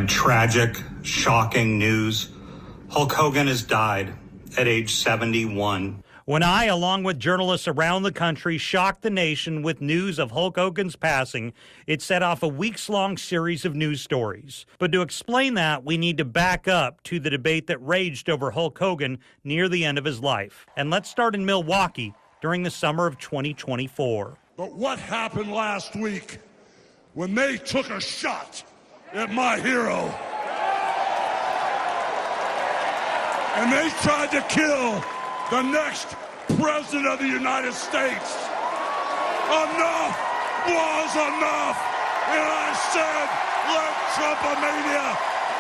Sad, tragic, shocking news. Hulk Hogan has died at age 71. When I, along with journalists around the country, shocked the nation with news of Hulk Hogan's passing, it set off a weeks-long series of news stories. But to explain that, we need to back up to the debate that raged over Hulk Hogan near the end of his life. And let's start in Milwaukee during the summer of 2024. But what happened last week when they took a shot at my hero? And they tried to kill the next president of the United States. Enough was enough. And I said, let Trumpomania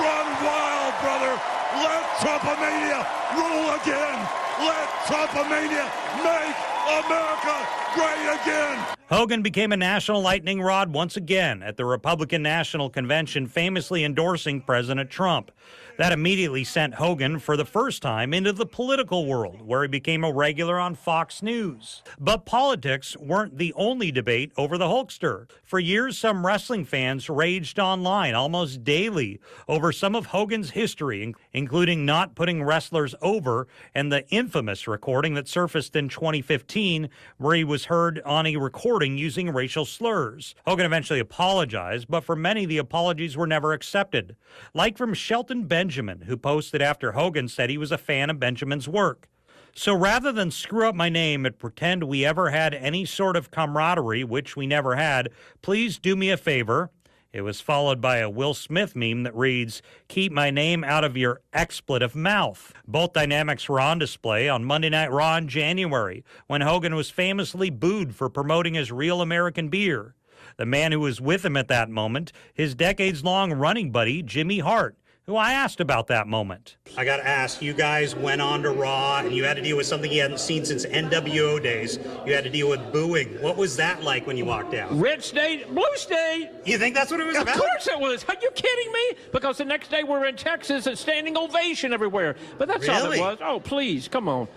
run wild, brother. Let Trumpomania rule again. Let Trumpomania make America great again. Hogan became a national lightning rod once again at the Republican National Convention, famously endorsing President Trump. That immediately sent Hogan for the first time into the political world, where he became a regular on Fox News. But politics weren't the only debate over the Hulkster. For years, some wrestling fans raged online almost daily over some of Hogan's history, including not putting wrestlers over and the infamous recording that surfaced in 2015 where he was heard on a recording using racial slurs. Hogan eventually apologized, but for many, the apologies were never accepted. Like from Shelton Benjamin, who posted after Hogan said he was a fan of Benjamin's work. So rather than screw up my name and pretend we ever had any sort of camaraderie, which we never had, please do me a favor. It was followed by a Will Smith meme that reads, "Keep my name out of your expletive mouth." Both dynamics were on display on Monday Night Raw in January, when Hogan was famously booed for promoting his Real American beer. The man who was with him at that moment, his decades-long running buddy, Jimmy Hart, who I asked about that moment. I got to ask, you guys went on to Raw and you had to deal with something you hadn't seen since NWO days. You had to deal with booing. What was that like when you walked out? Red state, blue state. You think that's what it was about? Of course it was. Are you kidding me? Because the next day we're in Texas and standing ovation everywhere. But that's all it was. Oh, please, come on.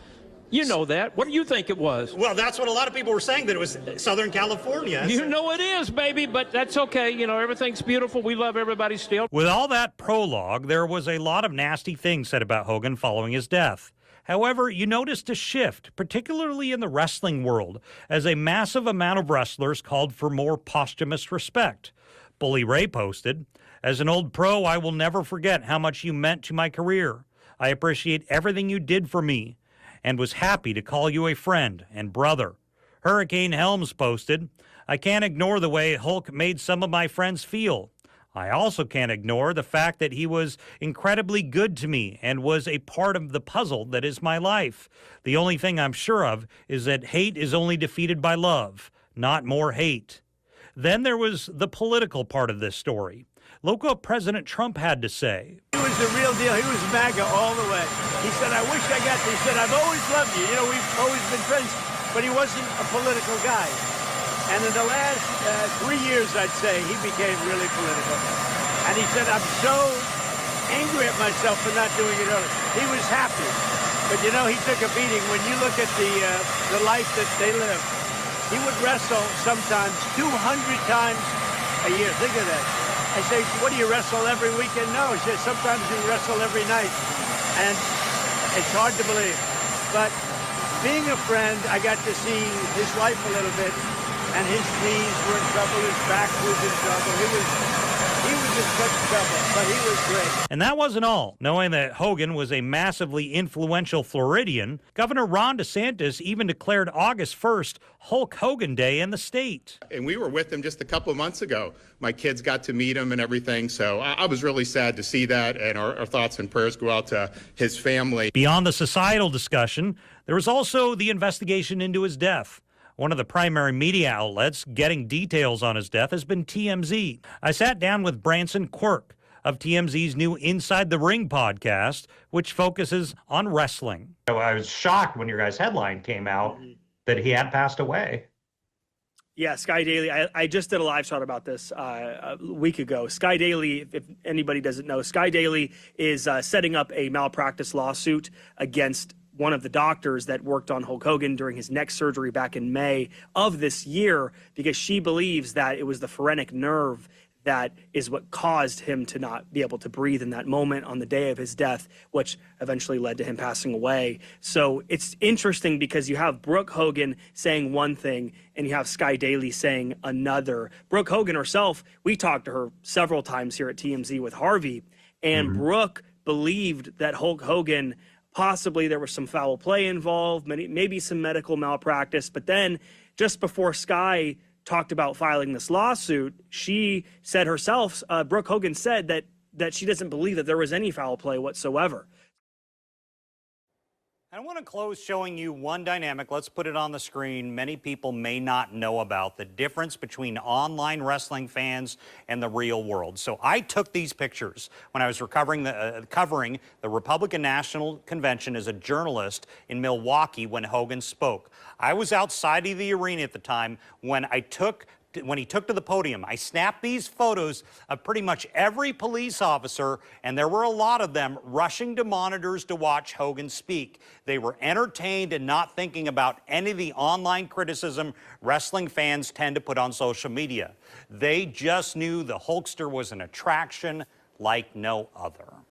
You know that. What do you think it was? Well, that's what a lot of people were saying, that it was Southern California. You know it is, baby, but that's okay. You know, everything's beautiful. We love everybody still. With all that prologue, there was a lot of nasty things said about Hogan following his death. However, you noticed a shift, particularly in the wrestling world, as a massive amount of wrestlers called for more posthumous respect. Bully Ray posted, "As an old pro, I will never forget how much you meant to my career. I appreciate everything you did for me, and was happy to call you a friend and brother." Hurricane Helms posted, "I can't ignore the way Hulk made some of my friends feel. I also can't ignore the fact that he was incredibly good to me and was a part of the puzzle that is my life. The only thing I'm sure of is that hate is only defeated by love, not more hate." Then there was the political part of this story. Look what President Trump had to say. He was the real deal. He was MAGA all the way. He said, "I wish I got this." He said, "I've always loved you. You know, we've always been friends." But he wasn't a political guy. And in the last 3 years, I'd say, he became really political. And he said, "I'm so angry at myself for not doing it earlier." He was happy. But, you know, he took a beating. When you look at the life that they live, he would wrestle sometimes 200 times a year. Think of that. I say, "What, do you wrestle every weekend?" No, he says, "Sometimes you wrestle every night." And it's hard to believe. But being a friend, I got to see his life a little bit, and his knees were in trouble, his back was in trouble. He was in such trouble, but he was great. And that wasn't all. Knowing that Hogan was a massively influential Floridian, Governor Ron DeSantis even declared August 1st Hulk Hogan Day in the state. And we were with him just a couple of months ago. My kids got to meet him and everything, so I was really sad to see that, and our thoughts and prayers go out to his family. Beyond the societal discussion, there was also the investigation into his death. One of the primary media outlets getting details on his death has been TMZ. I sat down with Branson Quirk of TMZ's new Inside the Ring podcast, which focuses on wrestling. I was shocked when your guys' headline came out that he had passed away. Yeah, Sky Daily. I just did a live shot about this a week ago. Sky Daily, if anybody doesn't know, Sky Daily is setting up a malpractice lawsuit against one of the doctors that worked on Hulk Hogan during his neck surgery back in May of this year, because she believes that it was the phrenic nerve that is what caused him to not be able to breathe in that moment on the day of his death, which eventually led to him passing away. So it's interesting because you have Brooke Hogan saying one thing and you have Sky Daly saying another. Brooke Hogan herself, we talked to her several times here at TMZ with Harvey, and Brooke believed that Hulk Hogan, possibly there was some foul play involved, maybe some medical malpractice, but then just before Sky talked about filing this lawsuit, she said herself, Brooke Hogan said that she doesn't believe that there was any foul play whatsoever. I want to close showing you one dynamic. Let's put it on the screen. Many people may not know about the difference between online wrestling fans and the real world. So I took these pictures when I was covering the Republican National Convention as a journalist in Milwaukee when Hogan spoke. I was outside of the arena at the time when he took to the podium. I snapped these photos of pretty much every police officer, and there were a lot of them rushing to monitors to watch Hogan speak. They were entertained and not thinking about any of the online criticism wrestling fans tend to put on social media. They just knew the Hulkster was an attraction like no other.